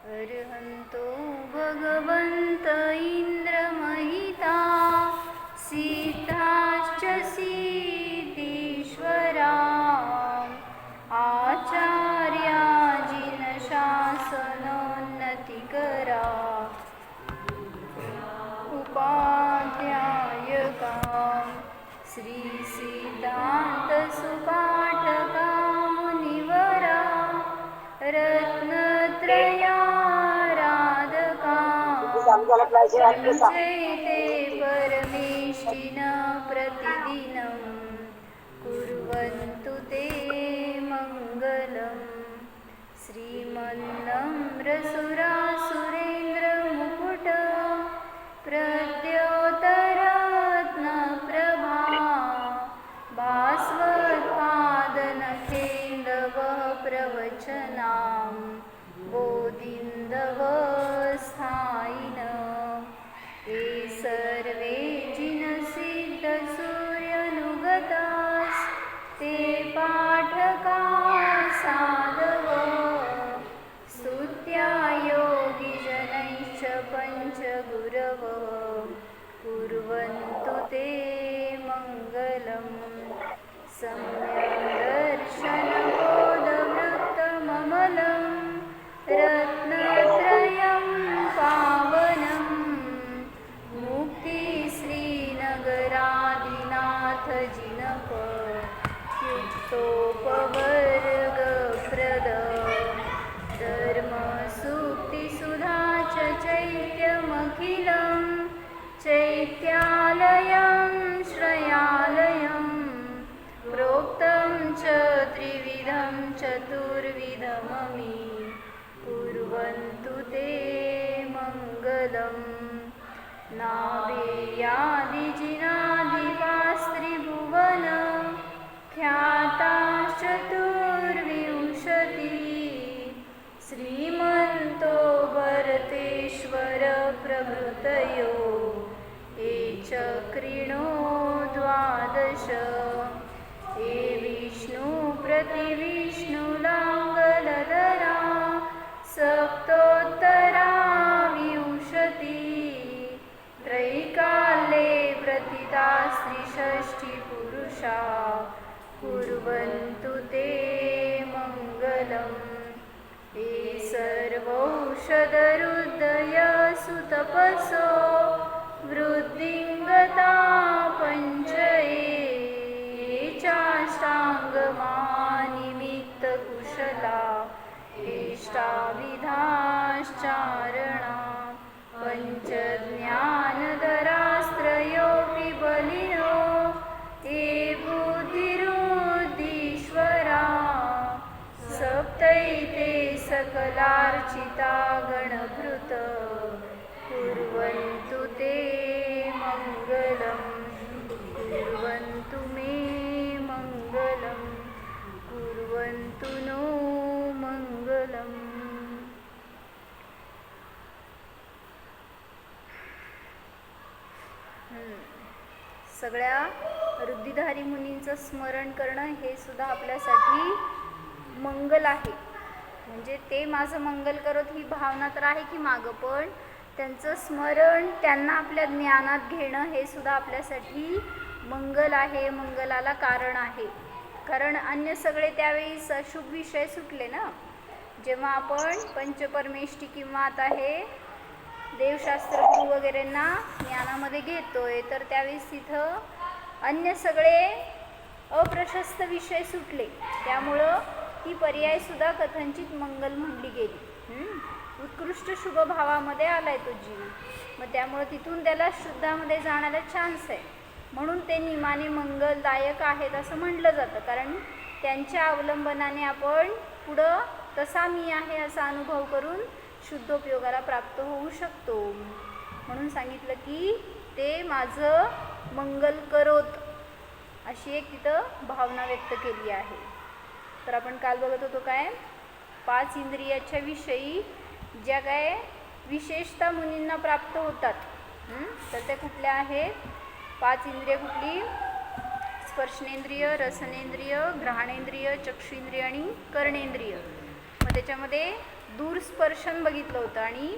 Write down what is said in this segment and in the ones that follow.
अर्हन्तो भगवन्त इन्द्रमहिता सिद्धाश्च सिद्धीश्वरा आचार्या जिनशासनोन्नतिकरा उपाध्यायका श्रीसिद्धान्तसुपाठका मुनिवरा रत्नत्रयाराधका चैते परमेष्टिन प्रतिदिनं कुर्वन्तु ते मङ्गलम् श्रीमन्नम्रसुरासुरेन्द्रमुकुट प्रद्योतरत्नप्रभा भास्वत्पादनखेन्दवः प्रवचनां बोधिन्दवः स्थायिन ये सर्वे जिनसिद्धसूर्यनुगतास्ते पाठका साधव स्तुत्या योगिजनैश्च पञ्चगुरव कुर्वन्तु ते मङ्गलम् सम्यग्दर्शनबोधवृत्तममलं रत्नत्रयं पावनं मुक्तिश्रीनगरादिनाथजिनप युक्तोपवर्गप्रद धर्मसूक्तिसुधा च चैत्यमखिलं चैत्यालयं श्रयालयं प्रोक्तं च त्रिविधं चतुर्विधममि कुर्वन्तु ते मङ्गलम् नाभेयादिजिनादिवास्त्रिभुवन ख्याताश्चतुर्विंशतिः श्रीमन्तो भरतेश्वर प्रभृतयो ये चक्रिणो द्वादश ये विष्णुप्रतिविष्णुलाङ्गलधरा सप्तोत्तरा विंशतिः त्रैकाले प्रतिता स्त्रीषष्टिपुरुषा कुर्वन्तु ते मङ्गलम् ये सर्वौषधहृदयसुतपसो वृद्धिङ्गता पञ्चये ये चाष्टाङ्गमानिमित्तकुशला इष्टाविधाश्चारणा पञ्चज्ञानधरास्त्रयोऽपि बलिनो ये बुद्धिरुद्धीश्वरा सप्तैते सकलार्चिता गणभृत कुर्वन्तु ते मङ्गलम् कुर्वन्तु मे मङ्गलं कुर्वन्तु नो मङ्गलम्. सगळ्या रुद्धिधारी मुनींचं स्मरण करणं हे सुद्धा आपल्यासाठी मंगल आहे. म्हणजे ते माझं मंगल करत ही भावना तर आहे की मागं, पण त्यांचं स्मरण त्यांना आपल्या ज्ञानात घेणं हे सुद्धा आपल्यासाठी मंगल आहे, मंगलाला कारण आहे. कारण अन्य सगळे त्यावेळी अशुभ विषय सुटले ना. जेव्हा आपण पंचपरमेष्ठी किंवा आता हे देवशास्त्र गुरु वगैरेंना ज्ञानामध्ये घेतोय, तर त्यावेळेस तिथं अन्य सगळे अप्रशस्त विषय सुटले. त्यामुळं ती पर्यायसुद्धा कथनचित मंगल म्हणली गेली. उत्कृष्ट शुभ भावामध्ये आलाय तो जीव, मग त्यामुळं तिथून त्याला शुद्धामध्ये जाण्याला चान्स आहे. म्हणून ते निमाने मंगलदायक आहेत असं म्हटलं जातं. कारण त्यांच्या अवलंबनाने आपण पुढं तसा मी आहे असा अनुभव करून शुद्धोपयोगाला प्राप्त होऊ शकतो. म्हणून सांगितलं की ते माझं मंगल करोत, अशी एक तिथं भावना व्यक्त केली आहे. तर आपण काल बघत होतो काय, 5 इंद्रियाच्या विषयी ज्या काय विशेषता मुनींना प्राप्त होतात, तर त्या कुठल्या आहेत? 5 इंद्रिय कुठली? स्पर्शनेंद्रिय, रसनेंद्रिय, घ्राणेंद्रिय, चक्षुंद्रिय आणि कर्णेंद्रिय. मग त्याच्यामध्ये दूरस्पर्शन बघितलं होतं आणि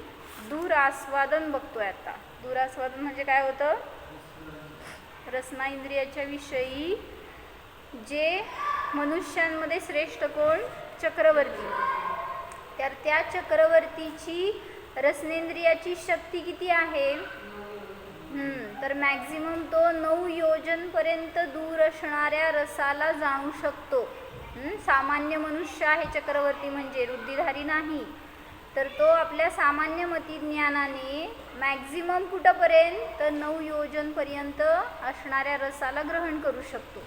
दूर आस्वादन बघतोय आता. दूरास्वादन म्हणजे काय होतं? रसना इंद्रियाच्या विषयी जे मनुष्यांमध्ये श्रेष्ठ कोण? चक्रवर्ती. तर त्या चक्रवर्तीची रसनेंद्रियाची शक्ती किती आहे? तर मॅक्झिमम तो 9 योजनपर्यंत दूर असणाऱ्या रसाला जाणू शकतो. सामान्य मनुष्य आहे चक्रवर्ती म्हणजे, रुद्धिधारी नाही. तर तो आपल्या सामान्य मतिज्ञानाने मॅक्झिमम कुठंपर्यंत? तर 9 योजनपर्यंत असणाऱ्या रसाला ग्रहण करू शकतो.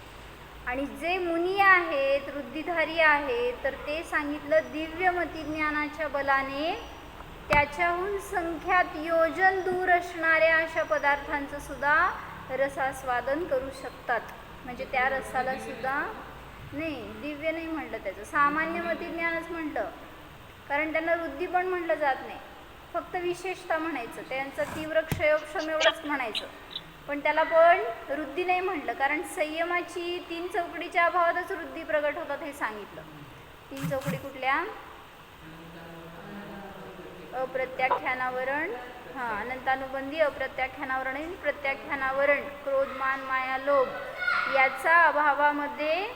आणि जे मुनी आहेत, रुद्धिधारी आहेत, तर ते सांगितलं दिव्य मतिज्ञानाच्या बलाने त्याच्याहून संख्यात योजन दूर असणाऱ्या अशा पदार्थांचं सुद्धा रसास्वादन करू शकतात. म्हणजे त्या रसाला सुद्धा नाही, दिव्य नाही म्हटलं, त्याचं सामान्य मतिज्ञानच म्हटलं. कारण त्यांना रुद्धी पण म्हटलं जात नाही, फक्त विशेषता म्हणायचं, त्यांचं तीव्र क्षयोक्षम एवढंच म्हणायचं. पण त्याला पण रुद्धी नाही म्हटलं, कारण संयमाची 3 चौकडीच्या अभावातच रुद्धी प्रगट होतात हे सांगितलं. 3 चौकडी कुठल्या? अप्रत्याख्यानावरण, अनंतानुबंधी, अप्रत्याख्यानावरण आणि प्रत्याख्यानावरण. क्रोध, मान, माया, लोभ याचा अभावामध्ये,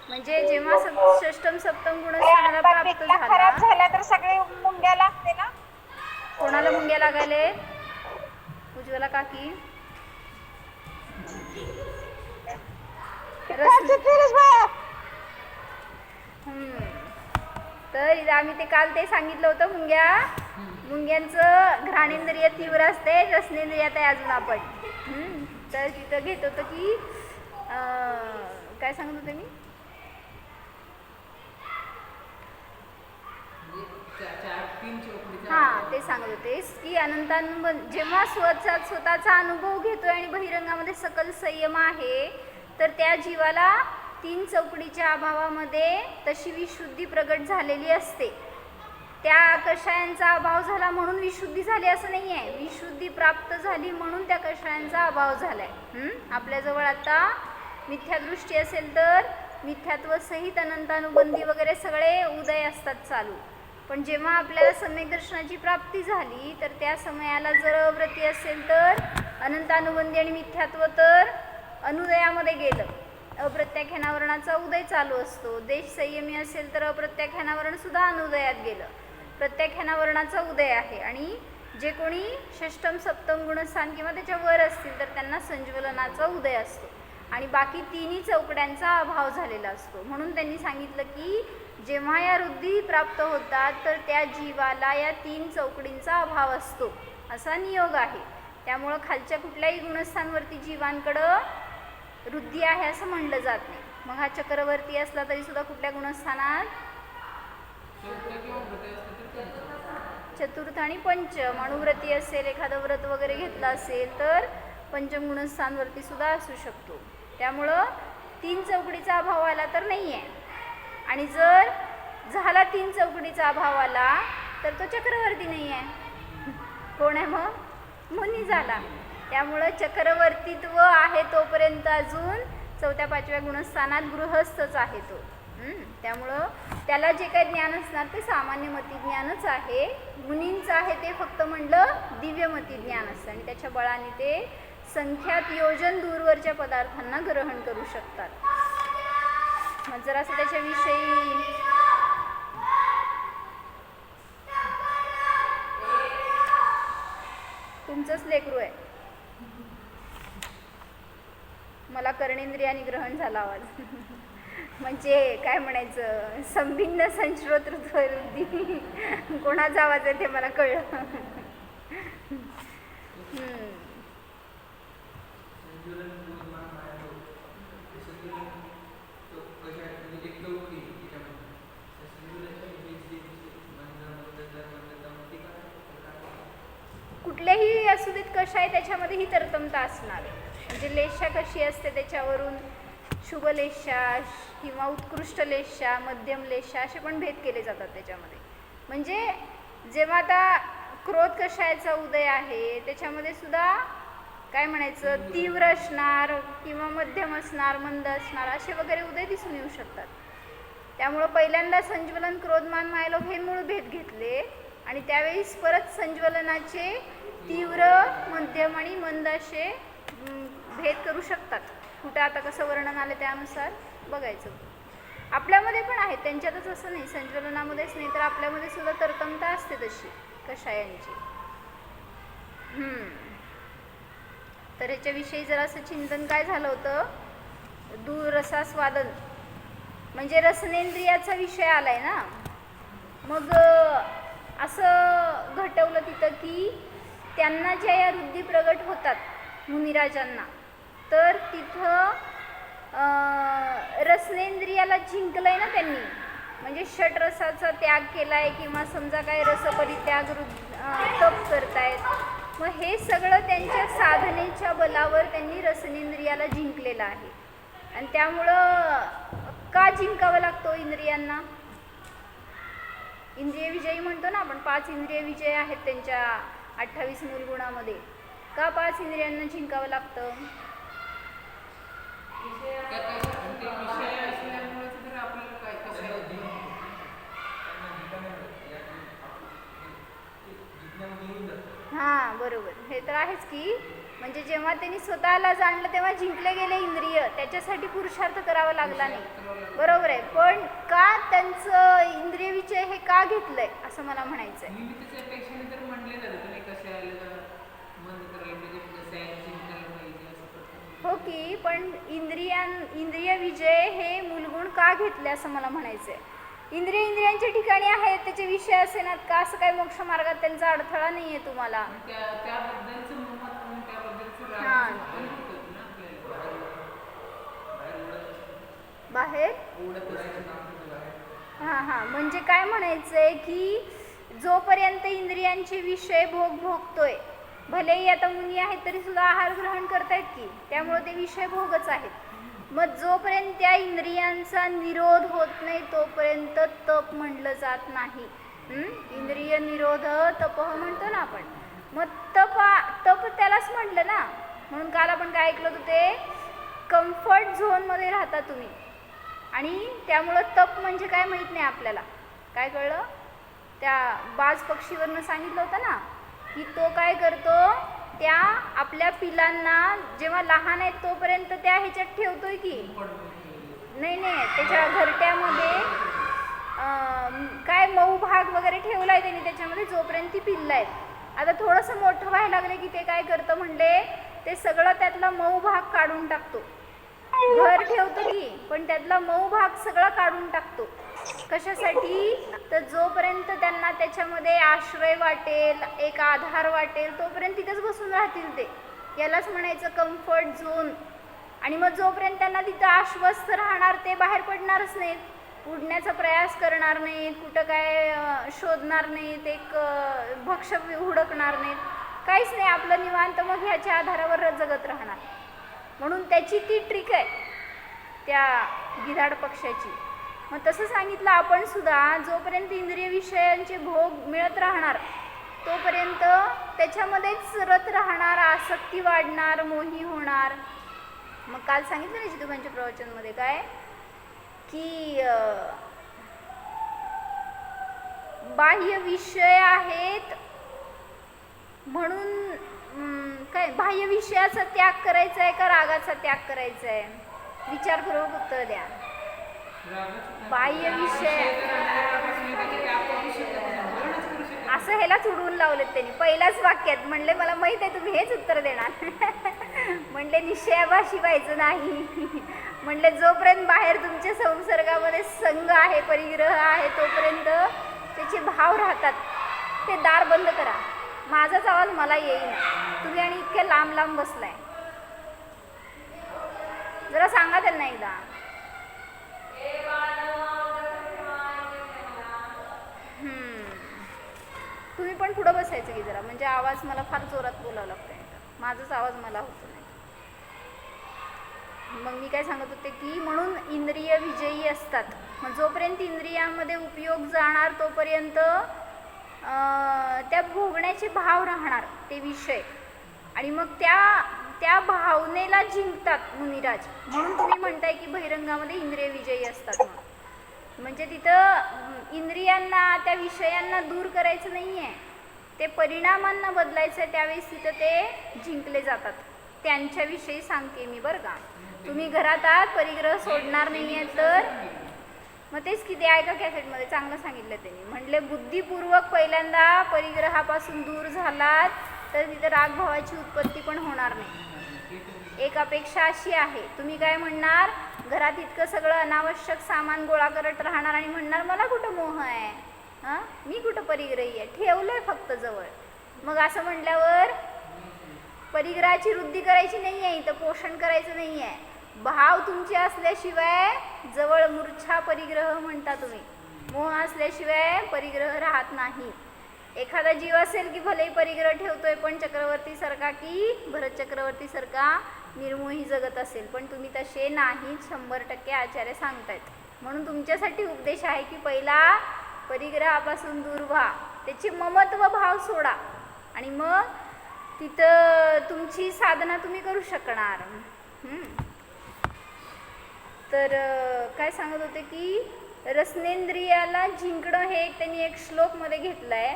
म्हणजे जेव्हा षष्टम सप्तम गुणस्थानाला प्राप्त खराब झाला तर सगळे मुंग्या लागते ना. कोणाला मुंग्या लागायले? उज्ज्वला काकी. तर आम्ही ते काल ते सांगितलं होतं, मुंग्यांचं घ्राणेंद्रिय तीव्र असते, रसनेंद्रियात आहे अजून आपण. तर तिथं घेत होतं की काय सांगत होते मी? ते सांगत होतेस की जेव्हा स्वतःचा अनुभव घेतोय आणि बहिरंगामध्ये सकल संयम आहे, तर त्या जीवाला 3 चौकडीच्या अभावामध्ये तशी विशुद्धी प्रगट झालेली असते. त्या कषायांचा अभाव झाला म्हणून विशुद्धी झाली असं नाही आहे, विशुद्धी प्राप्त झाली म्हणून त्या कषायांचा अभाव झालाय. आपल्याजवळ आता मिथ्यादृष्टी असेल तर मिथ्यात्व सहित अनंतानुबंधी वगैरे सगळे उदय असतात चालू. पण जेव्हा आपल्याला सम्यक दर्शनाची प्राप्ती झाली, तर त्या समयाला जर अवृत्ती असेल तर अनंतानुबंधी आणि मिथ्यात्व तर अनुदयामध्ये गेलं. अप्रत्याख्यानावरणाचा उदय चालू असतो. देश संयमी असेल तर अप्रत्याख्यानावरण सुद्धा अनुदयात गेलं. प्रत्याख्यानावरणाचा उदय आहे. आणि जे कोणी षष्टम सप्तम गुणस्थान किंवा त्याच्या वर असतील तर त्यांना संज्वलनाचा उदय असतो. आणि बाकी 3 चौकड्यांचा अभाव झालेला असतो. म्हणून त्यांनी सांगितलं की जेव्हा या रुद्धी प्राप्त होतात तर त्या जीवाला या 3 चौकडींचा अभाव असतो असा नियोग आहे. त्यामुळं खालच्या कुठल्याही गुणस्थानवरती जीवांकडं रुद्धी आहे असं म्हणलं जात नाही. मग हा चक्रवर्ती असला तरी सुद्धा कुठल्या गुणस्थानात? चतुर्थ आणि पंचम. अनुव्रती असेल, एखादं व्रत वगैरे घेतलं असेल तर पंचम गुणस्थानवरती सुद्धा असू शकतो. त्यामुळं 3 चौकडीचा अभाव आला तर नाही आहे. आणि जर झाला 3 चौकडीचा अभाव आला तर तो चक्रवर्ती नाही आहे. कोण आहे मग? मुनी झाला. त्यामुळं चक्रवर्तीत्व आहे तोपर्यंत अजून 4थ्या 5व्या गुणस्थानात गृहस्थच आहे तो. त्यामुळं त्याला जे काही ज्ञान असणार ते सामान्य मतिज्ञानच आहे. मुनींचं आहे ते फक्त म्हणलं दिव्य मतिज्ञान असतं आणि त्याच्या बळाने ते संख्यात योजन दूरवरच्या पदार्थांना ग्रहण करू शकतात. मग जरासं त्याच्याविषयी तुमचंच लेकरू आहे. मला कर्णेंद्रियाने ग्रहण झाला आवाज. म्हणजे काय म्हणायचं, संभिन्न संश्रोतृत्व वृद्धी. कोणाचा आवाज आहे ते मला कळलं. कुठल्याही असू देत कशा आहे त्याच्यामध्ये ही तरतमता असणार. म्हणजे लेशा कशी असते त्याच्यावरून शुभलेशा किंवा उत्कृष्ट लेशा, मध्यम लेशा असे पण भेद केले जातात त्याच्यामध्ये. म्हणजे जेव्हा आता क्रोध कषायाचा उदय आहे त्याच्यामध्ये सुद्धा काय म्हणायचं, तीव्र असणार किंवा मध्यम असणार, मंद असणार असे वगैरे उदय दिसून येऊ शकतात. त्यामुळं पहिल्यांदा संज्वलन, क्रोधमान, मायलोभ हे मूळ भेद घेतले आणि त्यावेळेस परत संज्वलनाचे तीव्र, मध्यम आणि मंद असे भेद करू शकतात. कुठं आता कसं वर्णन आलं त्यानुसार बघायचं. आपल्यामध्ये पण आहे, त्यांच्यातच असं नाही, संज्वलनामध्येच नाही तर आपल्यामध्ये सुद्धा तरतमता असते तशी कषायांची. तर ह्याच्याविषयी जरासं चिंतन काय झालं होतं, दूररसास्वादन म्हणजे रसनेंद्रियाचा विषय आलाय ना. मग असं घटवलं तिथं की त्यांना ज्या या वृद्धी प्रगट होतात मुनिराजांना, तर तिथं रसनेंद्रियाला जिंकलंय ना त्यांनी, म्हणजे षटरसाचा त्याग केलाय किंवा समजा काय रसपरित्याग तप करतायत. मग हे सगळं त्यांच्या साधनेच्या बलावर त्यांनी रसनेंद्रियाला जिंकलेलं आहे. आणि त्यामुळं का जिंकावं लागतो इंद्रियांना? इंद्रिय विजयी म्हणतो ना आपण, 5 इंद्रिय विजय आहेत त्यांच्या 28 मूलगुणामध्ये. का 5 इंद्रियांना जिंकावं लागतं? हां बरोबर, हे तर आहेच की. म्हणजे जेव्हा त्यांनी स्वतःला जाणलं तेव्हा जिंकले गेले इंद्रिय, त्याच्यासाठी पुरुषार्थ करावा लागला नाही. बरोबर आहे, पण का त्यांचं इंद्रिय विजय हे का घेतलंय असं मला म्हणायचंय. हो की, पण इंद्रिय विजय हे मूलगुण का घेतले असं मला म्हणायचंय. इंद्रियांच्या ठिकाणी आहेत, त्याचे विषय असेनात का, असं काही मोक्ष मार्गात त्यांचा अडथळा नाही आहे तुम्हाला. हां बाहेर हां म्हणजे काय म्हणायचंय की जोपर्यंत इंद्रियांचे विषय भोगतोय, भलेही आता मुनी आहेत तरी सुद्धा आहार ग्रहण करतायत की, त्यामुळे ते विषय भोगच आहेत. मग जोपर्यंत त्या इंद्रियांचा निरोध होत नाही तोपर्यंत तप म्हणलं जात नाही. इंद्रिय निरोध तप म्हणतो ना आपण. मग तप त्यालाच म्हटलं ना. म्हणून काल आपण काय ऐकलं होतं, ते कम्फर्ट झोनमध्ये राहता तुम्ही, आणि त्यामुळं तप म्हणजे काय माहीत नाही आपल्याला. काय कळलं? त्या बाज पक्षीवरनं सांगितलं होतं ना की तो काय करतो, त्या आपल्या पिलांना जेव्हा लहान आहेत तोपर्यंत त्या ह्याच्यात ठेवतोय की नाही त्याच्या घरट्यामध्ये काय मऊ भाग वगैरे ठेवलाय त्यांनी त्याच्यामध्ये, जोपर्यंत ती पिल्लं आहेत. आता थोडंसं मोठं व्हायला लागले की ते काय करतं म्हणले, ते सगळं त्यातला मऊ भाग काढून टाकतो. घर ठेवतो की, पण त्यातला मऊ भाग सगळा काढून टाकतो. कशासाठी? तर जोपर्यंत त्यांना त्याच्यामध्ये आश्रय वाटेल, एक आधार वाटेल, तोपर्यंत तिथंच बसून राहतील ते. यालाच म्हणायचं कम्फर्ट झोन. आणि मग जोपर्यंत त्यांना तिथं आश्वस्त राहणार, ते बाहेर पडणारच नाहीत, उडण्याचा प्रयास करणार नाहीत, कुठं काय शोधणार नाहीत, एक भक्ष हुडकणार नाहीत, काहीच नाही, आपलं निवांत मग ह्याच्या आधारावर जगत राहणार. म्हणून त्याची ती ट्रिक आहे त्या गिधाड पक्षाची. मग तसं सांगितलं आपण सुद्धा, जोपर्यंत इंद्रिय विषयांचे भोग मिळत राहणार तोपर्यंत त्याच्यामध्येच रत राहणार, आसक्ती वाढणार, मोही होणार. मग काल सांगितलं ना जितुबांच्या प्रवचनमध्ये काय की बाह्य विषय आहेत म्हणून काय बाह्य विषयाचा त्याग करायचा आहे का रागाचा त्याग करायचा आहे? विचारपूर्वक उत्तर द्या. बाह्य विषय असं ह्यालाच उडवून लावलेत त्यांनी पहिल्याच वाक्यात. म्हणले मला माहीत आहे तुम्ही हेच उत्तर देणार. म्हणले निश्चयाभाषी व्हायचं नाही. म्हणले जोपर्यंत बाहेर तुमच्या संसर्गामध्ये संग आहे, परिग्रह आहे, तोपर्यंत त्याचे भाव राहतात. ते दार बंद करा. माझाच आवाज मला येईना, तुम्ही आणि इतके लांब लांब बसलाय. जरा सांगा त्यांना एकदा. तुम्ही पण पुढं बसायचं की जरा, म्हणजे आवाज मला फार जोरात बोलावं लागतंय, माझाच आवाज मला होतो नाही. मग मी काय सांगत होते की म्हणून इंद्रिय विजयी असतात. मग जोपर्यंत इंद्रियांमध्ये उपयोग जाणार तोपर्यंत त्या भोगण्याचे भाव राहणार, ते विषय, आणि मग त्या भावनेला जिंकतात मुनिराज. म्हणून तुम्ही म्हणताय की बहिरंगामध्ये इंद्रिय विजयी असतात म्हणून. म्हणजे तिथं इंद्रियांना त्या विषयांना दूर करायचं नाही आहे, ते परिणामांना बदलायचं आहे. त्यावेळेस तिथं ते जिंकले जातात. त्यांच्याविषयी सांगते मी बरं का. तुम्ही घरात आहात, परिग्रह सोडणार नाही आहे तर मग तेच किती ऐका कॅसेटमध्ये चांगलं सांगितलं त्यांनी. म्हणले बुद्धिपूर्वक पहिल्यांदा परिग्रहापासून दूर झालात तर तिथं रागभावाची उत्पत्ती पण होणार नाही. एक अपेक्षा अशी आहे, तुम्ही काय म्हणणार, घरात इतकं सगळं अनावश्यक सामान गोळा करत राहणार आणि म्हणणार मला कुठं मोह आहे, हां मी कुठं परिग्रही आहे, ठेवलंय फक्त जवळ. मग असं म्हटल्यावर परिग्रहाची वृद्धी करायची नाही आहे, इथं पोषण करायचं नाही आहे. भाव तुमचे असल्याशिवाय जवळ मूर्छा परिग्रह म्हणता तुम्ही, मोह असल्याशिवाय परिग्रह राहत नाही. एखादा जीव असेल की भलेही परिग्रह ठेवतोय पण चक्रवर्ती सारखा की भरत चक्रवर्ती सारखा निर्मोही जगत असेल, पण तुम्ही तसे नाही, 100% आचार्य सांगतायत. म्हणून तुमच्यासाठी उपदेश आहे की पहिला परिग्रहापासून दूर व्हा, त्याचे ममत्व भाव सोडा आणि मग तिथं तुमची साधना तुम्ही करू शकणार. तर काय सांगत होते की रसनेंद्रियाला जिंकणं हे त्यांनी एक श्लोकमध्ये घेतलं आहे.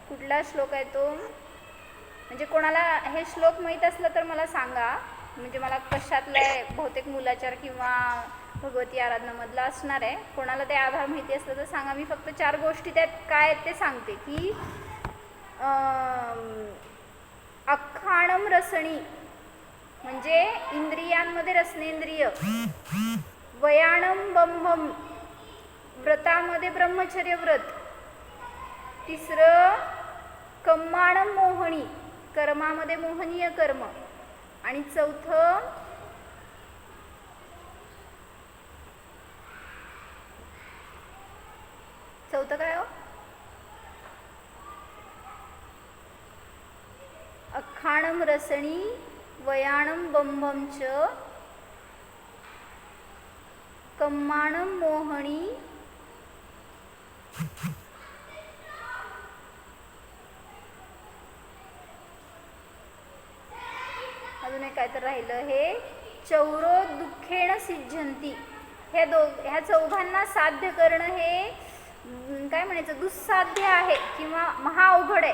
कुठला श्लोक आहे तो, म्हणजे कोणाला हे श्लोक माहीत असलं तर मला सांगा, म्हणजे मला कशातलं आहे, बहुतेक मूलाचार किंवा भगवती आराधनामधला असणार आहे. कोणाला ते आधार माहिती असलं तर सांगा. मी फक्त 4 गोष्टी त्यात काय आहेत ते सांगते की अख्खाणम रसणी म्हणजे इंद्रियांमध्ये रसनेंद्रिय, वयाणम बंभम व्रतामध्ये ब्रह्मचर्य व्रत, तिसरं कम्माणम मोहणी कर्मामध्ये मोहनीय कर्म, आणि चौथं काय हो, अख्खाणम रसणी वयाणम बंभम च कम्माणम मोहणी अजून एक काय तर राहिलं, हे चौरो दुःखेण सिद्धंती. ह्या चौघांना साध्य करणं हे काय म्हणायचं, दुस्साध्य आहे किंवा महाअवघड आहे.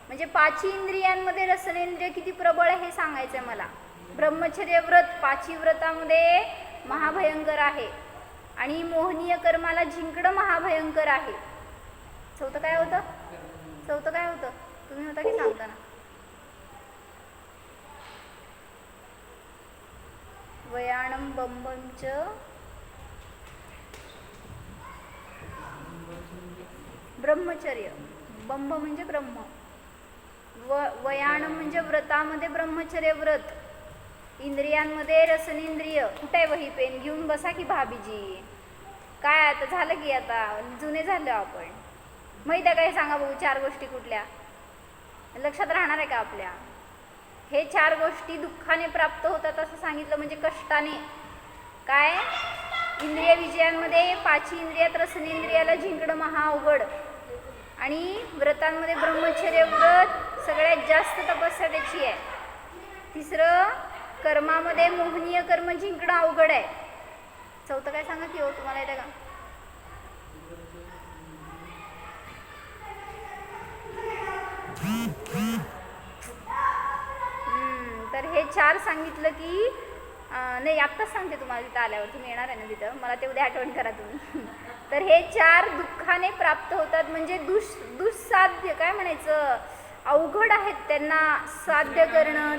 म्हणजे 5 इंद्रियांमध्ये रसनेंद्रिय किती प्रबळ आहे हे सांगायचं आहे मला. ब्रह्मचर्य व्रत 5 व्रतामध्ये महाभयंकर आहे आणि मोहनीय कर्माला जिंकणं महाभयंकर आहे. चौथं काय होतं, तुम्ही होता की सांगताना, वयाणम बंभंच ब्रह्मचर्य, बंभ म्हणजे ब्रह्म, वयाणम म्हणजे व्रतामध्ये ब्रह्मचर्य व्रत, इंद्रियांमध्ये रसनेंद्रिय. कुठे आहे वही पेन, घेऊन बसा की भाभीजी. काय आता झालं की आता जुने झालो आपण, माहीत आहे का हे सांगा बघू. 4 गोष्टी कुठल्या लक्षात राहणार आहे का आपल्या? हे 4 गोष्टी दुःखाने प्राप्त होतात असं सांगितलं, म्हणजे कष्टाने. काय, इंद्रिय विजयांमध्ये 5 इंद्रियात रसनेंद्रियाला जिंकणं महाअवघड, आणि व्रतांमध्ये ब्रह्मचर्य व्रत सगळ्यात जास्त तपस्या त्याची आहे. तिसरं कर्मामध्ये मोहनीय कर्म जिंकणं अवघड आहे. चौथं काय सांगा की हो, तुम्हाला येतं का? तर हे 4 सांगितलं की नाही आत्ताच सांगते तुम्हाला, तिथं आल्यावर तुम्ही येणार आहे ना तिथं, मला ते उद्या आठवण करा तुम्ही. तर हे 4 दुःखाने प्राप्त होतात, म्हणजे दुस्साध्य काय म्हणायचं, अवघड आहेत त्यांना साध्य करणं,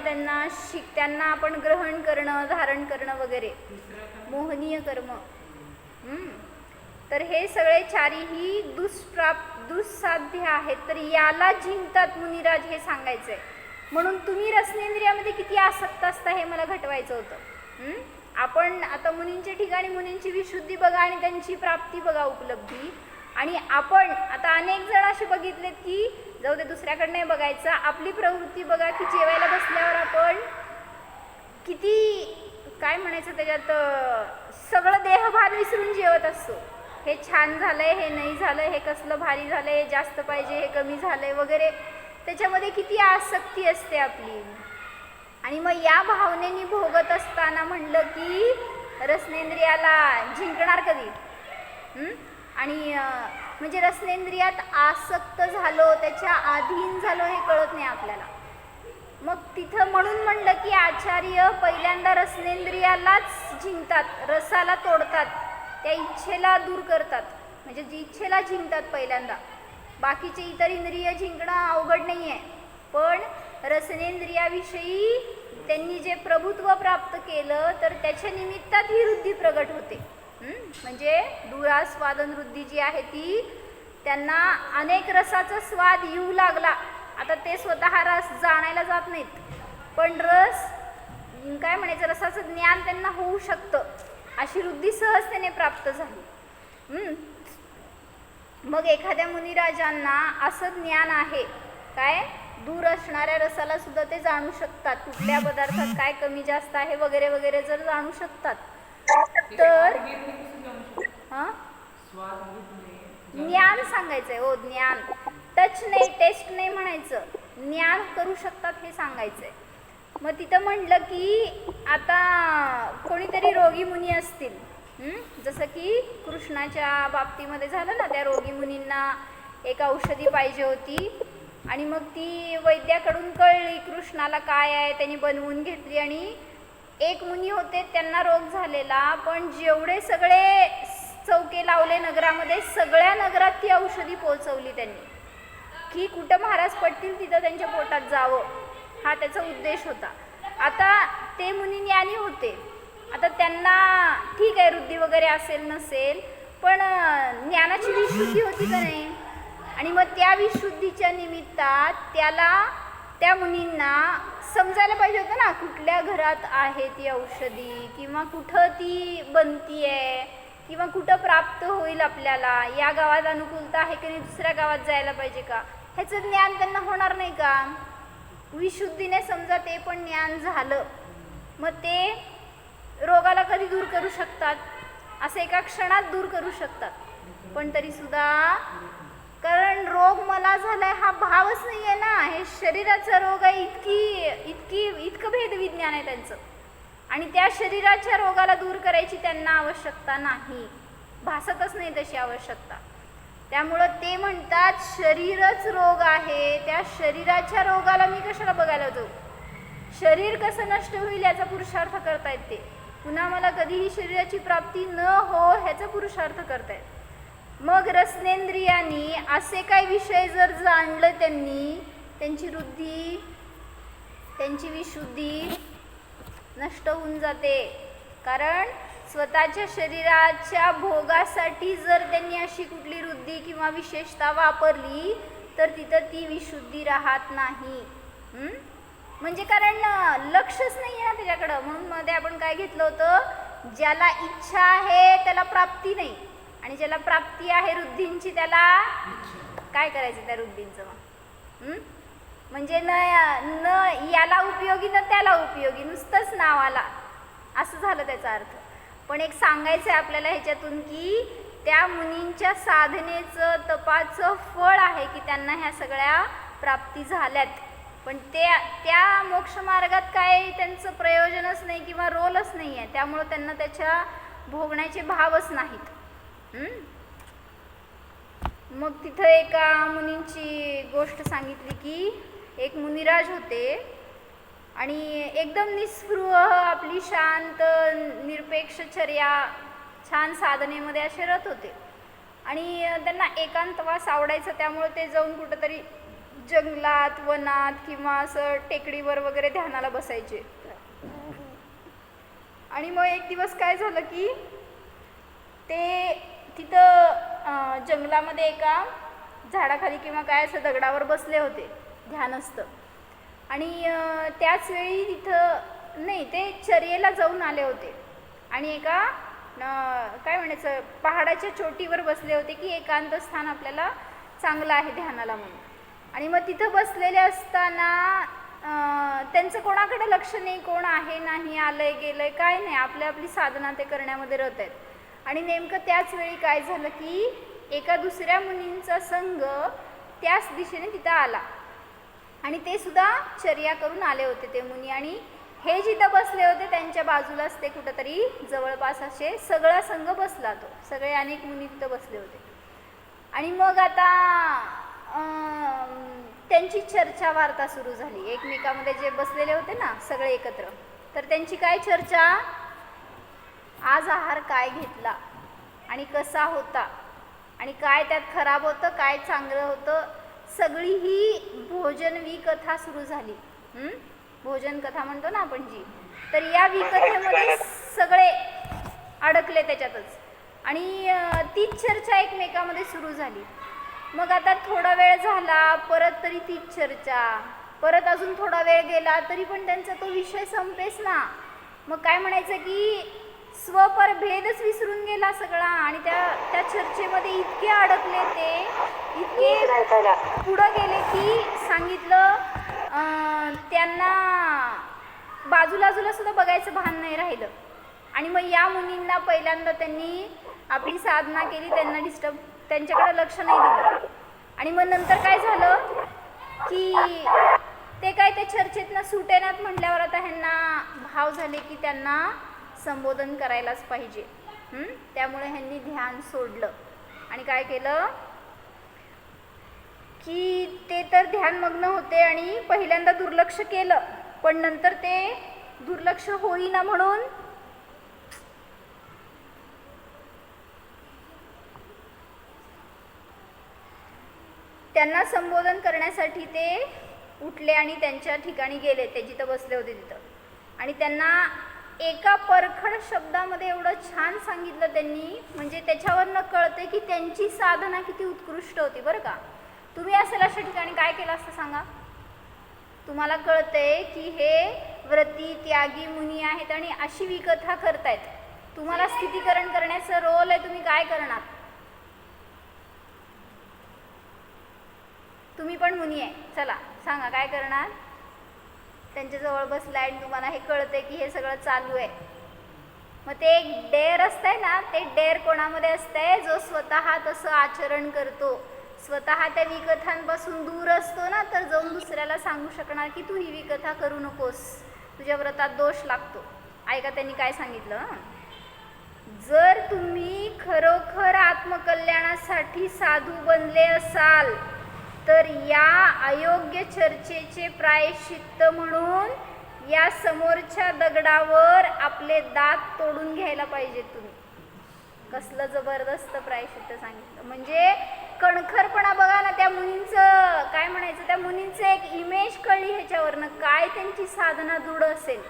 त्यांना आपण ग्रहण करणं, धारण करणं वगैरे, मोहनीय कर्म. तर हे सगळे 4ही दुस्साध्य आहेत. तर याला जिंकतात मुनिराज हे सांगायचंय. म्हणून तुम्ही रसनेंद्रियामध्ये किती आसक्त असता हे मला घटवायचं होतं. आपण आता मुनींच्या ठिकाणी मुनींची विशुद्धी बघा आणि त्यांची प्राप्ती बघा, उपलब्धी. आणि आपण आता अनेक जण असे बघितलेत की जाऊ दे दुसऱ्याकडे बघायचं, आपली प्रवृत्ती बघा की जेवायला बसल्यावर आपण किती काय म्हणायचं त्याच्यात सगळं देहभान विसरून जेवत असतो. हे छान झालंय, हे नाही झालं, हे कसलं भारी झालंय, हे जास्त पाहिजे, हे कमी झालंय वगैरे, त्याच्यामध्ये किती आसक्ती असते आपली. आणि मग या भावनेनी भोगत असताना म्हणलं की रसनेंद्रियाला जिंकणार कधी, हं? आणि म्हणजे रसनेंद्रियात आसक्त झालो, त्याच्या अधीन झालो हे कळत नाही आपल्याला. मग तिथं म्हणून म्हणलं की आचार्य पहिल्यांदा रसनेंद्रियालाच जिंकतात, रसाला तोडतात, त्या इच्छेला दूर करतात, म्हणजे जी इच्छेला जिंकतात पहिल्यांदा. बाकीचे इतर इंद्रिय जिंकणं अवघड नाही आहे, पण रसनेंद्रियाविषयी त्यांनी जे प्रभुत्व प्राप्त केलं तर त्याच्या निमित्तात ही वृद्धी प्रगट होते. म्हणजे दुरास्वादन वृद्धी जी आहे ती त्यांना अनेक रसाचा स्वाद येऊ लागला. आता ते स्वतः रस जाणायला जात नाहीत, पण रस काय म्हणायचं, रसाचं ज्ञान त्यांना होऊ शकतं, अशी वृद्धी सहजतेने प्राप्त झाली. मग एखाद्या मुनिराजांना असं ज्ञान आहे, काय दूर असणाऱ्या रसाला सुद्धा ते जाणू शकतात, कुठल्या पदार्थात काय कमी जास्त आहे वगैरे वगैरे जर जाणू शकतात तर ज्ञान सांगायचंय. हो, ज्ञान. टच नाही, टेस्ट नाही म्हणायचं, ज्ञान करू शकतात हे सांगायचंय. मग तिथं म्हटलं की आता कोणीतरी रोगी मुनी असतील, जसं की कृष्णाच्या बाबतीमध्ये झालं ना, त्या रोगी मुनींना एक औषधी पाहिजे होती आणि मग ती वैद्याकडून कळली कृष्णाला काय आहे, त्यांनी बनवून घेतली. आणि एक मुनी होते, त्यांना रोग झालेला, पण जेवढे सगळे चौके लावले नगरामध्ये, सगळ्या नगरात ती औषधी पोहोचवली त्यांनी, की कुठं महाराज पडतील तिथं त्यांच्या पोटात जावं, हा त्याचा उद्देश होता. आता ते मुनी ज्ञानी होते, आता त्यांना ठीक आहे वृद्धी वगैरे असेल नसेल, पण ज्ञानाची विशुद्धी होती का नाही. आणि मग त्या विशुद्धीच्या निमित्तात त्या मुनींना समजायला पाहिजे होतं ना, कुठल्या घरात आहे ती औषधी, किंवा कुठं ती बनती आहे, किंवा कुठं प्राप्त होईल आपल्याला, या गावात अनुकूलता आहे की नाही, दुसऱ्या गावात जायला पाहिजे का, ह्याचं ज्ञान त्यांना होणार नाही का. विशुद्धीने समजा ते पण ज्ञान झालं, मग ते रोगाला कधी दूर करू शकतात, असं एका क्षणात दूर करू शकतात. पण तरीसुद्धा कारण रोग मला झालाय हा भावच नाही आहे ना, हे शरीराचा रोग आहे, इतकं भेद विज्ञान आहे त्यांचं. आणि त्या शरीराच्या रोगाला दूर करायची त्यांना आवश्यकता नाही, भासतच नाही तशी आवश्यकता. त्यामुळं ते म्हणतात शरीरच रोग आहे, त्या शरीराच्या रोगाला मी कशाला बघायला जाऊ, शरीर कसं नष्ट होईल याचा पुरुषार्थ करतायत ते, पुन्हा मला कधीही शरीराची प्राप्ती न हो ह्याचा पुरुषार्थ करतायत. मग रसनेंद्रियांनी असे काही विषय जर जाणलं त्यांनी, त्यांची वृद्धी, त्यांची विशुद्धी नष्ट होऊन जाते. कारण स्वतःच्या शरीराच्या भोगासाठी जर त्यांनी अशी कुठली वृद्धी किंवा विशेषता वापरली तर तिथं ती विशुद्धी राहत नाही. म्हणजे कारण लक्षच नाही आहे ना त्याच्याकडं. म्हणून मध्ये आपण काय घेतलं होतं, ज्याला इच्छा आहे त्याला प्राप्ती नाही, आणि ज्याला प्राप्ती आहे वृद्धींची त्याला काय करायचं त्या वृद्धींचं मग. म्हणजे न याला उपयोगी न त्याला उपयोगी, नुसतंच नावाला, असं झालं त्याचा अर्थ. पण एक सांगायचं आहे आपल्याला ह्याच्यातून की त्या मुनींच्या साधनेचं तपाचं फळ आहे की त्यांना ह्या सगळ्या प्राप्ती झाल्यात, पण त्या मोक्षमार्गात काय त्यांचं प्रयोजनच नाही किंवा रोलच नाही आहे, त्यामुळं त्यांना त्याच्या भोगण्याचे भावच नाहीत. मग तिथं एका मुनींची गोष्ट सांगितली की एक मुनिराज होते आणि एकदम निस्पृह, आपली शांत निरपेक्ष चर्या, छान साधनेमध्ये असे रत होते. आणि त्यांना एकांतवास आवडायचा, त्यामुळे ते जाऊन कुठंतरी जंगलात, वनात किंवा असं टेकडीवर वगैरे ध्यानाला बसायचे. आणि मग एक दिवस काय झालं की ते तिथं जंगलामध्ये एका झाडाखाली किंवा काय असं दगडावर बसले होते ध्यानस्थ. आणि त्याच वेळी तिथं नाही, ते चर्येला जाऊन आले होते आणि एका काय म्हणायचं पहाडाच्या चोटीवर बसले होते की एकांत स्थान आपल्याला चांगलं आहे ध्यानाला म्हणून. आणि मग तिथं बसलेले असताना त्यांचं कोणाकडे लक्ष नाही, कोण आहे नाही, आलंय गेलंय काय नाही, आपली साधना ते करण्यामध्ये रत आहेत. आणि नेमकं त्याच वेळी काय झालं की एका दुसऱ्या मुनींचा संघ त्याच दिशेने तिथं आला आणि ते सुद्धा चर्या करून आले होते ते मुनी. आणि हे जिथं बसले होते त्यांच्या बाजूलाच ते कुठंतरी जवळपास असे सगळा संघ बसला, तो सगळे अनेक मुनी तिथं बसले होते. आणि मग आता त्यांची चर्चा वार्ता सुरू झाली एकमेकामध्ये, जे बसलेले होते ना सगळे एकत्र. तर त्यांची काय चर्चा, आज आहार काय घेतला आणि कसा होता आणि काय त्यात खराब होतं काय चांगलं होतं, सगळी ही भोजन विकथा सुरू झाली. भोजन कथा म्हणतो ना आपण जी, तर या विकथेमध्ये सगळे अडकले त्याच्यातच. आणि तीच चर्चा एकमेकामध्ये सुरू झाली. मग आता थोडा वेळ झाला, परत तरी तीच चर्चा, परत अजून थोडा वेळ गेला तरी पण त्यांचा तो विषय संपेस ना. मग काय म्हणायचं की स्वपर भेदच विसरून गेला सगळा. आणि त्या चर्चेमध्ये इतके अडकले, ते इतके पुढं गेले की सांगितलं त्यांना बाजूला सुद्धा बघायचं भान नाही राहिलं. आणि मग या मुनींना पहिल्यांदा त्यांनी आपली साधना केली, त्यांना त्यांच्याकडे लक्ष नाही दिलं. आणि मग नंतर काय झालं की ते काय त्या चर्चेतनं सुटेनात म्हटल्यावर आता ह्यांना भाव झाले की त्यांना संबोधन करायलाच पाहिजे. त्यामुळे ह्यांनी ध्यान सोडलं आणि काय केलं की ते तर ध्यानमग्न होते आणि पहिल्यांदा दुर्लक्ष केलं, पण नंतर ते दुर्लक्ष होईना म्हणून त्यांना संबोधन करण्यासाठी ते उठले आणि त्यांच्या ठिकाणी गेले, ते जिथं बसले होते तिथं. आणि त्यांना एका परखड शब्दामध्ये एवढं छान सांगितलं त्यांनी, म्हणजे त्याच्यावरनं कळते की त्यांची साधना किती उत्कृष्ट होती. बरं का, तुम्ही असेल अशा ठिकाणी काय केलं असतं सांगा. तुम्हाला कळतंय की हे व्रती त्यागी मुनी आहेत आणि अशी विकथा करतायत, तुम्हाला स्थितीकरण करण्याचं रोल आहे, तुम्ही काय करणार. तुम्ही पण मुनी आहे, चला सांगा काय करणार. त्यांच्याजवळ बसलाय आणि तुम्हाला हे कळतंय की हे सगळं चालू आहे. मग ते एक डेअर असतंय ना, ते डेअर कोणामध्ये असतंय, जो स्वतः तसं आचरण करतो, स्वतः त्या विकथांपासून दूर असतो ना, तर जाऊन दुसऱ्याला सांगू शकणार की तू ही विकथा करू नकोस, तुझ्या व्रतात दोष लागतो. ऐका त्यांनी काय सांगितलं, जर तुम्ही खरोखर आत्मकल्याणासाठी साधू बनले असाल तर या अयोग्य चर्चेचे प्रायश्चित्त म्हणून या समोरच्या दगडावर आपले दात तोडून घ्यायला पाहिजे तुम्ही. कसलं जबरदस्त प्रायश्चित्त सांगितलं. म्हणजे कणखरपणा बघा ना, त्या मुनींचं काय म्हणायचं, त्या मुनींचं एक इमेज कळली ह्याच्यावरनं, काय त्यांची साधना दृढ असेल.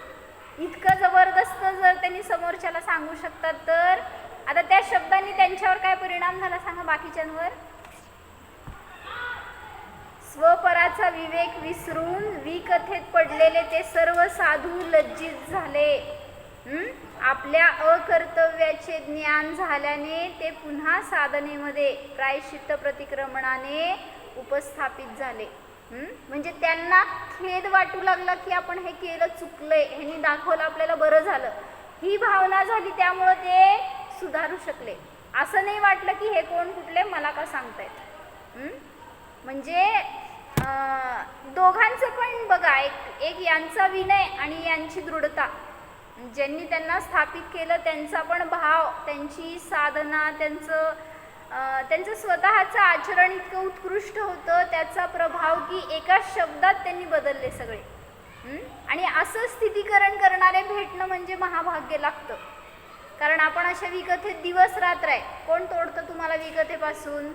इतकं जबरदस्त जर त्यांनी समोरच्याला सांगू शकतात, तर आता त्या शब्दांनी त्यांच्यावर काय परिणाम झाला सांगा बाकीच्यांवर. स्वपराचा विवेक विसरून विकथेत पडलेले ते सर्व साधू लज्जित झाले. आपल्या अकर्तव्याचे ज्ञान झाल्याने ते पुन्हा साधनेमध्ये प्रायश्चित्त प्रतिक्रमणाने उपस्थापित झाले. म्हणजे त्यांना खेद वाटू लागला की आपण हे केलं, चुकलंय, ह्यांनी दाखवलं आपल्याला, बरं झालं, ही भावना झाली. त्यामुळं ते सुधारू शकले. असं नाही वाटलं की हे कोण कुठले मला का सांगतायत. म्हणजे दोघांचं पण बघा, एक यांचा विनय आणि यांची दृढता, ज्यांनी त्यांना स्थापित केलं त्यांचा पण भाव, त्यांची साधना, त्यांचं स्वतःचं आचरण इतकं उत्कृष्ट होतं, त्याचा प्रभाव की एका शब्दात त्यांनी बदलले सगळे. आणि असं स्थितीकरण करणारे भेटणं म्हणजे महाभाग्य लागतं. कारण आपण अशा विकथेत दिवस रात्र आहे, कोण तोडतं तुम्हाला विकथेपासून.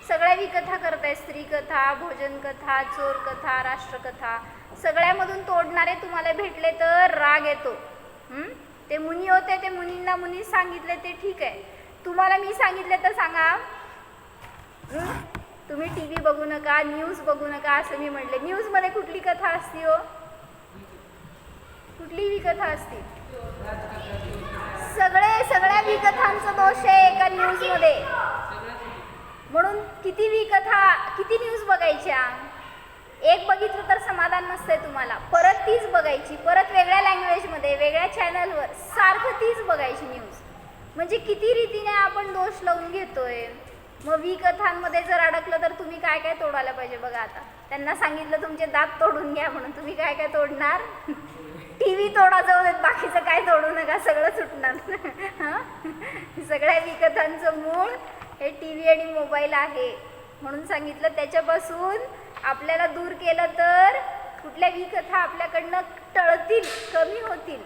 सगळ्या विकथा करताय, स्त्री कथा, भोजन कथा, चोर कथा, राष्ट्रकथा, सगळ्यामधून तोडणारे तुम्हाला भेटले तर राग येतो. ते मुनी होते, ते मुनींना मुनी सांगितले ते ठीक आहे, तुम्हाला मी सांगितले तर सांगा. तुम्ही टी व्ही बघू नका, न्यूज बघू नका असं मी म्हटले. न्यूजमध्ये कुठली कथा असती हो, कुठली विकथा असती. सगळ्या विकथांचा दोष आहे एका न्यूजमध्ये. म्हणून किती विकथा, किती न्यूज बघायच्या. एक बघितलं तर समाधान नसतंय तुम्हाला, परत तीच बघायची, परत वेगळ्या लँग्वेजमध्ये वेगळ्या चॅनलवर सारखं तीच बघायची न्यूज. म्हणजे किती रीतीने आपण दोष लावून घेतोय. मग विकथांमध्ये जर अडकलं तर तुम्ही काय काय तोडायला पाहिजे बघा आता. त्यांना सांगितलं तुमचे दात तोडून घ्या म्हणून. तुम्ही काय काय तोडणार? TV तोडा जाऊ देत, बाकीचं काय तोडू नका, सगळं सुटणार. सगळ्या विकथांचं मूळ हे TV आणि मोबाईल आहे म्हणून सांगितलं. त्याच्यापासून आपल्याला दूर केलं तर कुठल्या विकथा आपल्याकडनं टळतील, कमी होतील.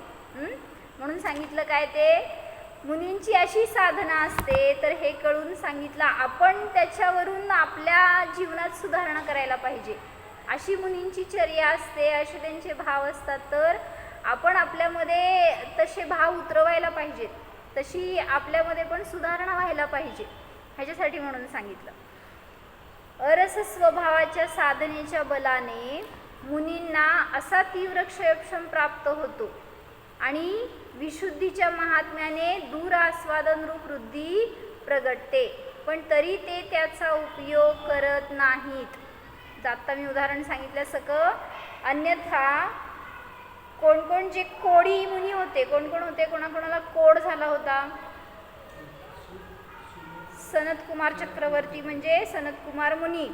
म्हणून सांगितलं काय ते मुनींची अशी साधना असते, तर हे कळून सांगितलं आपण त्याच्यावरून आपल्या जीवनात सुधारणा करायला पाहिजे. अशी मुनींची चर्या असते, असे त्यांचे भाव असतात, तर आपण आपल्यामध्ये तसे भाव उतरवायला पाहिजेत, तशी आपल्यामध्ये पण सुधारणा व्हायला पाहिजे, ह्याच्यासाठी म्हणून सांगितलं. अरस स्वभावाच्या साधनेच्या बलाने मुनींना असा तीव्र क्षयक्षम प्राप्त होतो आणि विशुद्धीच्या महात्म्याने दूर आस्वादन रूप वृद्धी प्रगटते, पण तरी ते त्याचा उपयोग करत नाहीत. आता मी उदाहरण सांगितल्यासारखं. अन्यथा कोण जे कोडी मुनी होते, कोण होते, कोणाकोणाला कोड झाला होता? सनत कुमार चक्रवर्ती म्हणजे सनत कुमार मुनी,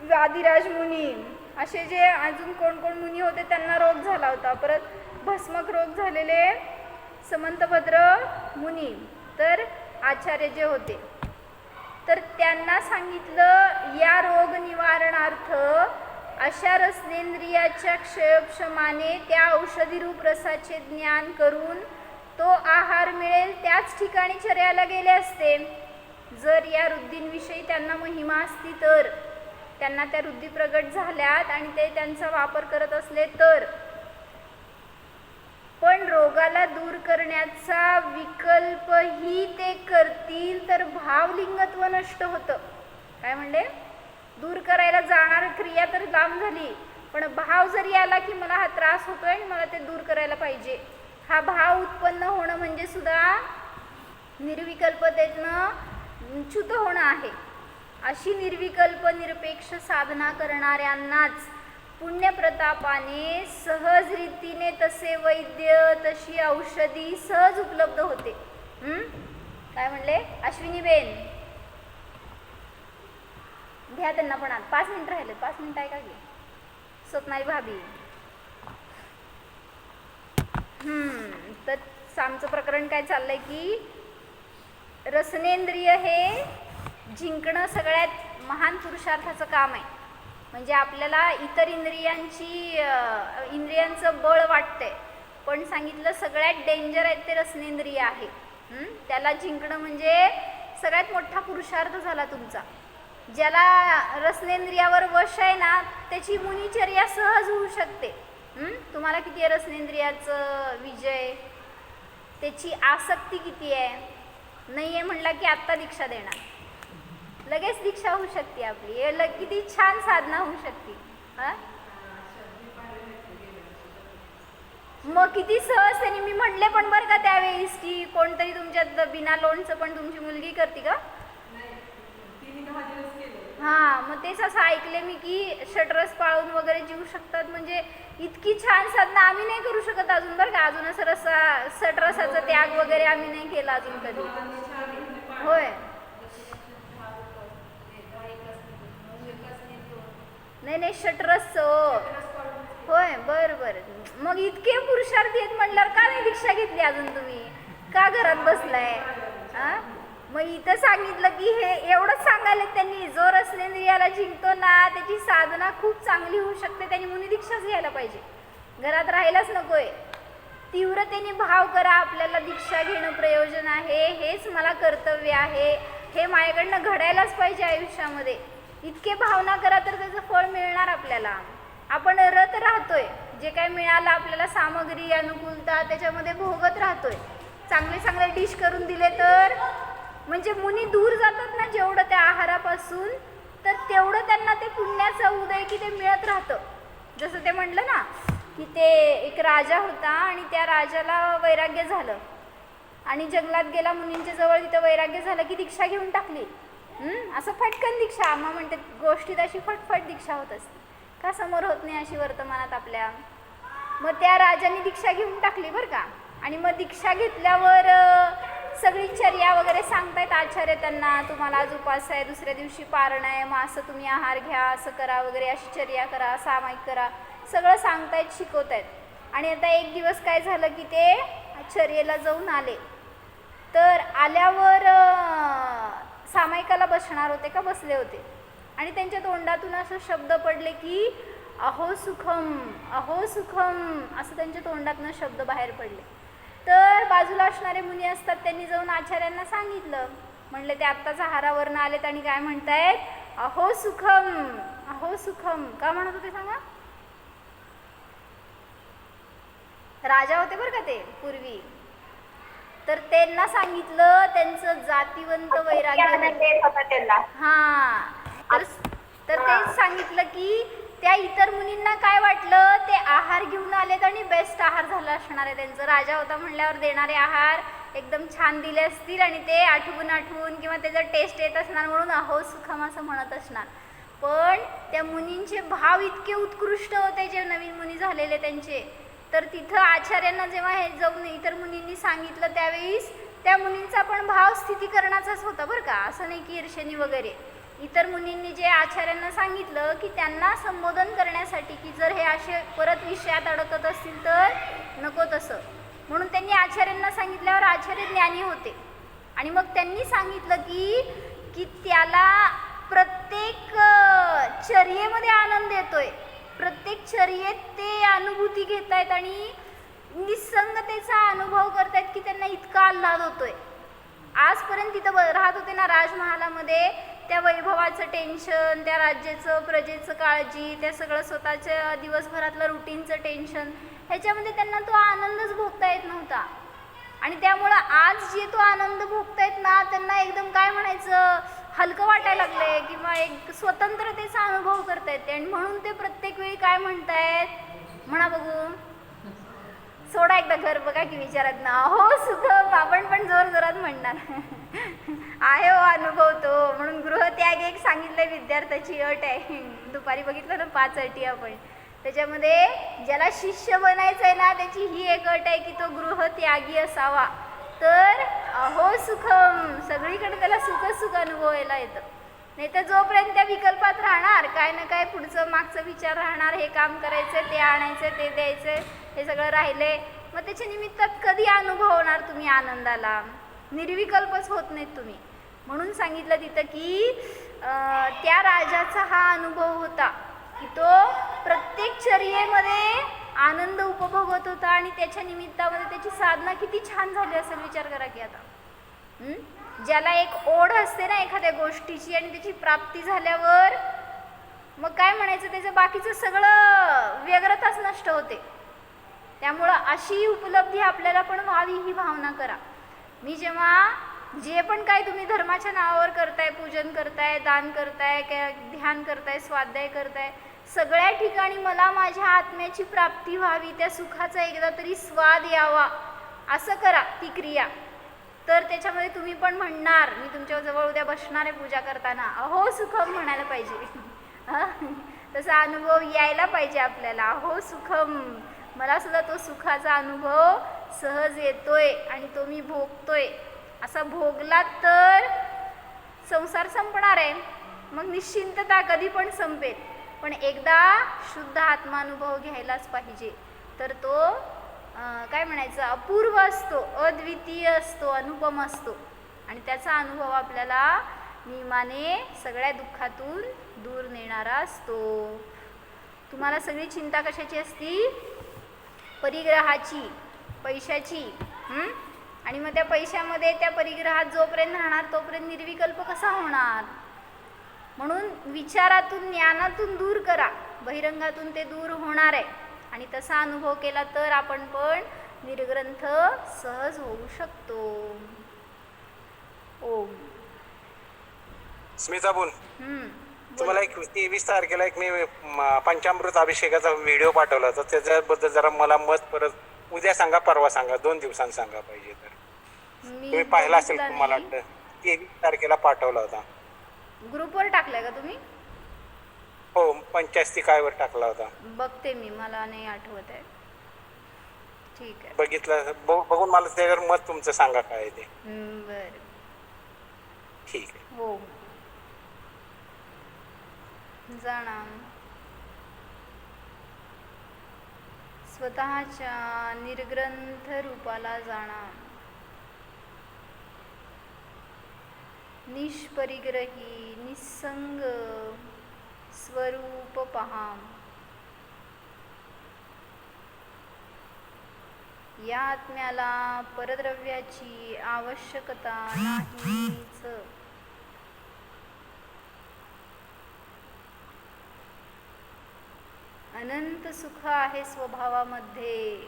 वादिराज मुनी, असे जे अजून कोण मुनी होते त्यांना रोग झाला होता. परत भस्मक रोग झालेले समंतभद्र मुनी, तर आचार्य जे होते, तर त्यांना सांगितलं या रोग निवारणार्थ अशा रसनेंद्रियाच्या क्षयक्षमाने त्या औषधीरूप रसाचे ज्ञान करून तो आहार मिळेल त्याच ठिकाणी चर्याला गेले असते. जर या रुद्धींविषयी त्यांना महिमा असती तर त्यांना त्या रुद्धी प्रगट झाल्यात आणि ते त्यांचा वापर करत असले तर. पण रोगाला दूर करण्याचा विकल्पही ते करतील तर भावलिंगत्व नष्ट होतं. काय म्हणले? दूर करायला जाणारी क्रिया तर लांब झाली, पण भाव जरी आला की मला हा त्रास होतोय आणि मला ते दूर करायला पाहिजे, हा भाव उत्पन्न होणं म्हणजे सुद्धा निर्विकल्पतेतनं च्युत होणं आहे. अशी निर्विकल्प निरपेक्ष साधना करणाऱ्यांनाच पुण्यप्रतापाने सहज रीतीने तसे वैद्य, तशी औषधी सहज उपलब्ध होते. काय म्हणले? अश्विनीबेन घ्या त्यांना पण आत. 5 मिनिटं राहिले, 5 मिनिटं आहे का घे. स्वप्नाली भाभी. तर आमचं प्रकरण काय चाललंय की रसनेंद्रिय हे जिंकणं सगळ्यात महान पुरुषार्थाचं काम आहे. म्हणजे आपल्याला इतर इंद्रियांचं बळ वाटतंय, पण सांगितलं सगळ्यात डेंजर आहे ते रसनेंद्रिय आहे. त्याला जिंकणं म्हणजे सगळ्यात मोठा पुरुषार्थ झाला तुमचा. ज्याला रसनेंद्रियावर वश आहे ना, त्याची मुनिचर्या सहज होऊ शकते. तुम्हाला किती आहे रसनेंद्रियाचं विजय? त्याची आसक्ती किती आहे? नाही आहे म्हणला की आत्ता दीक्षा देणार, लगेच दीक्षा होऊ शकते आपली. किती छान साधना होऊ शकते. मग किती सहज त्यांनी मी म्हटले पण बरं का त्यावेळेस की कोणतरी तुमच्यात बिना लोणचं पण तुमची मुलगी करते का? हां, मग तेच असं ऐकले मी की षटरस पाळून वगैरे जीवू शकतात. म्हणजे इतकी छान साधना आम्ही नाही करू शकत अजून बरं का. अजून असं षटरसाचा त्याग वगैरे आम्ही नाही केला अजून कधी. होय, नाही षटरस होय, बरं. मग इतके पुरुषार्थी आहेत म्हणल्यावर का नाही दीक्षा घेतली अजून तुम्ही? का घरात बसलाय? मग इथं सांगितलं की हे एवढंच सांगायला त्यांनी, जो रसनेंद्रियाला जिंकतो ना त्याची साधना खूप चांगली होऊ शकते. त्यांनी मुनी दीक्षाच घ्यायला पाहिजे, घरात राहायलाच नकोय. तीव्रतेने भाव करा, आपल्याला दीक्षा घेणं प्रयोजन आहे, हेच मला कर्तव्य आहे, हे माझ्याकडनं घडायलाच पाहिजे आयुष्यामध्ये. इतके भावना करा तर त्याचं फळ मिळणार आपल्याला. आपण रत राहतोय, जे काय मिळालं आपल्याला सामग्री अनुकूलता त्याच्यामध्ये भोगत राहतोय. चांगले डिश करून दिले तर म्हणजे मुनी दूर जातात ना जेवढं त्या आहारापासून, तर तेवढं त्यांना ते पुण्याचं उदय की ते मिळत राहतं. जसं ते म्हणलं ना की ते एक राजा होता आणि त्या राजाला वैराग्य झालं आणि जंगलात गेला मुनींच्या जवळ, तिथं वैराग्य झालं की दीक्षा घेऊन टाकली. असं फटकन दीक्षा, आम्हा म्हणते गोष्टीत अशी फटफट दीक्षा होत असते. का समोर होत नाही अशी वर्तमानात आपल्या? मग त्या राजाने दीक्षा घेऊन टाकली बरं का. आणि मग दीक्षा घेतल्यावर सगळी चर्या वगैरे सांगतायत आचार्य त्यांना, तुम्हाला आज उपास आहे, दुसऱ्या दिवशी पारण आहे, मग असं तुम्ही आहार घ्या, असं करा वगैरे, अशी चर्या करा, सामायिक करा, सगळं सांगतायत, शिकवतायत. आणि आता एक दिवस काय झालं की ते चर्येला जाऊन आले. तर आल्यावर सामायिकाला बसणार होते का बसले होते आणि त्यांच्या तोंडातून असं शब्द पडले की अहो सुखम, अहो सुखम, असं त्यांच्या तोंडातनं शब्द बाहेर पडले. तर बाजूला असणारे मुनी असतात, त्यांनी जाऊन आचार्यांना सांगितलं. म्हणले ते आत्ताच आहारावरनं आलेत आणि काय म्हणतायत, अहो सुखम, अहो सुखम. का म्हणत होते सांगा? राजा होते बरं का ते पूर्वी. तर त्यांना सांगितलं त्यांचं जातीवंत वैराग्य. हा, तर तेच सांगितलं की त्या इतर मुनींना काय वाटलं, ते आहार घेऊन आलेत आणि बेस्ट आहार झाला असणार आहे त्यांचं. राजा होता म्हणल्यावर देणारे आहार एकदम छान दिले असतील आणि ते आठवून किंवा त्याचं टेस्ट येत असणार म्हणून अहो सुखम असं म्हणत असणार. पण त्या मुनींचे भाव इतके उत्कृष्ट होते, जे नवीन मुनी झालेले त्यांचे. तर तिथं आचार्यांना जेव्हा हे जाऊन इतर मुनींनी सांगितलं, त्यावेळेस त्या मुनींचा पण भाव स्थितीकरणाचाच होता बरं का, असं नाही की ईर्षेनी वगैरे. इतर मुनींनी जे आचार्यांना सांगितलं की त्यांना संबोधन करण्यासाठी की जर हे असे परत विषयात अडकत असतील तर नको तसं, म्हणून त्यांनी आचार्यांना सांगितल्यावर आचार्य ज्ञानी होते. आणि मग त्यांनी सांगितलं की त्याला प्रत्येक चर्येमध्ये आनंद येतोय, प्रत्येक चर्येत ते अनुभूती घेत आहेत आणि निसंगतेचा अनुभव करतायत की त्यांना इतका आल्हाद होतोय. आजपर्यंत तिथं राहत होते ना राजमहालामध्ये, त्या वैभवाचं टेन्शन, त्या राज्याचं प्रजेचं काळजी, त्या सगळं स्वतःच्या दिवसभरातलं रुटीनचं टेन्शन, ह्याच्यामध्ये त्यांना तो आनंदच भोगता येत नव्हता. आणि त्यामुळं आज जे तो आनंद भोगतायत ना, त्यांना एकदम काय म्हणायचं, हलकं वाटायला लागलंय किंवा एक स्वतंत्रतेचा अनुभव करतायत. आणि म्हणून ते प्रत्येक वेळी काय म्हणतायत, म्हणा बघू, सोडा एकदा घर बघा की विचारात ना, हो सुखम, आपण पण जोर जोरात म्हणणार आहे हो अनुभव तो. म्हणून गृहत्याग एक सांगितलंय, विद्यार्थ्याची अट आहे. दुपारी बघितलं ना 5 अटी आपण, त्याच्यामध्ये ज्याला शिष्य बनायचं आहे ना, त्याची ही एक अट आहे की तो गृहत्यागी असावा. तर अहो सुखम, सगळीकडे त्याला सुख अनुभवायला येतं. नाही तर जोपर्यंत त्या विकल्पात राहणार, काय ना काय पुढचं मागचं विचार राहणार, हे काम करायचं, ते आणायचं, ते द्यायचं, हे सगळं राहिले, मग त्याच्या निमित्तात कधी अनुभव होणार तुम्ही आनंदाला, निर्विकल्पच होत नाहीत तुम्ही. म्हणून सांगितलं तिथं की त्या राजाचा हा अनुभव होता की तो प्रत्येक चर्येमध्ये आनंद उपभोगत होता आणि त्याच्या निमित्तामध्ये त्याची साधना किती छान झाली असेल विचार करा की आता. ज्याला एक ओढ असते ना एखाद्या गोष्टीची आणि त्याची प्राप्ती झाल्यावर मग काय म्हणायचं, त्याचं बाकीचं सगळं व्यग्रताच नष्ट होते. त्यामुळं अशी उपलब्धी आपल्याला पण व्हावी ही भावना करा. मी जेव्हा जे पण काय तुम्ही धर्माच्या नावावर करताय, पूजन करताय, दान करताय, ध्यान करताय, स्वाध्याय करताय, सगळ्या ठिकाणी मला माझ्या आत्म्याची प्राप्ती व्हावी, त्या सुखाचा एकदा तरी स्वाद यावा, असं करा ती क्रिया. तर त्याच्यामध्ये तुम्ही पण म्हणणार, मी तुमच्या जवळ उद्या बसणार आहे पूजा करताना, अहो सुखम म्हणायला पाहिजे. तसा अनुभव यायला पाहिजे आपल्याला, अहो सुखम, मला सुद्धा तो सुखाचा अनुभव सहज येतोय आणि तो मी भोगतोय. असा भोगला तर संसार संपणार आहे, मग निश्चिंतता कधी पण संपेल. पण एकदा शुद्ध आत्मानुभव घ्यायलाच पाहिजे. तर तो काय म्हणायचं, अपूर्व असतो, अद्वितीय असतो, अनुपम असतो आणि त्याचा अनुभव आपल्याला नियमाने सगळ्या दुःखातून दूर नेणारा असतो. तुम्हाला सगळी चिंता कशाची असती, परिग्रहाची, पैशाची. आणि मग त्या पैशामध्ये त्या परिग्रहात जोपर्यंत राहणार तोपर्यंत निर्विकल्प कसा होणार. म्हणून विचारातून ज्ञानातून दूर करा, बहिरंगातून ते दूर होणार आहे. आणि तसा अनुभव केला तर आपण पण निर्ग्रंथ सहज होऊ शकतो. ओम. स्मिता बोल. तुम्हाला एक 23 तारखेला एक मी पंचामृत अभिषेकाचा व्हिडिओ पाठवला होता, त्याच्याबद्दल जरा मला मत परत उद्या सांगा, परवा सांगा, 2 दिवसांनी सांगा पाहिजे तर. तुम्ही पाहिला असेल, मला वाटतं 23 तारखेला पाठवला होता. ग्रुपवर टाकलाय का तुम्ही? हो, 85 काय वर टाकला होता. बघते मी, मला नाही आठवत आहे. ठीक आहे. बघितलं बघून मला त्याच्यावर मत तुमचं सांगा काय आहे ते. बरं. ठीक आहे. हो. जाणा स्वतःच्या निर्ग्रंथ रूपाला जाणा, निष्परिग्रही निसंग स्वरूप पहा. या आत्म्याला परद्रव्याची आवश्यकता नाहीच. अनंत सुख आहे स्वभावामध्ये.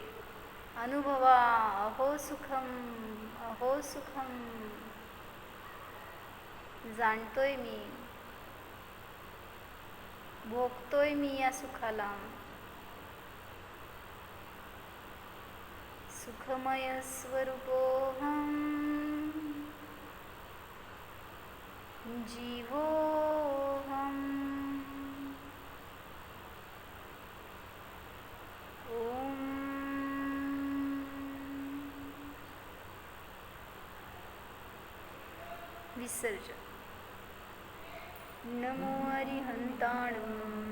अनुभवा अहो सुखम, अहो सुखम. जाणतोय मी, भोगतोय मी या सुखाला. सुखमय स्वरूपोहम जीवोहम. ओम विसर्जन. नमो अरिहंताणं.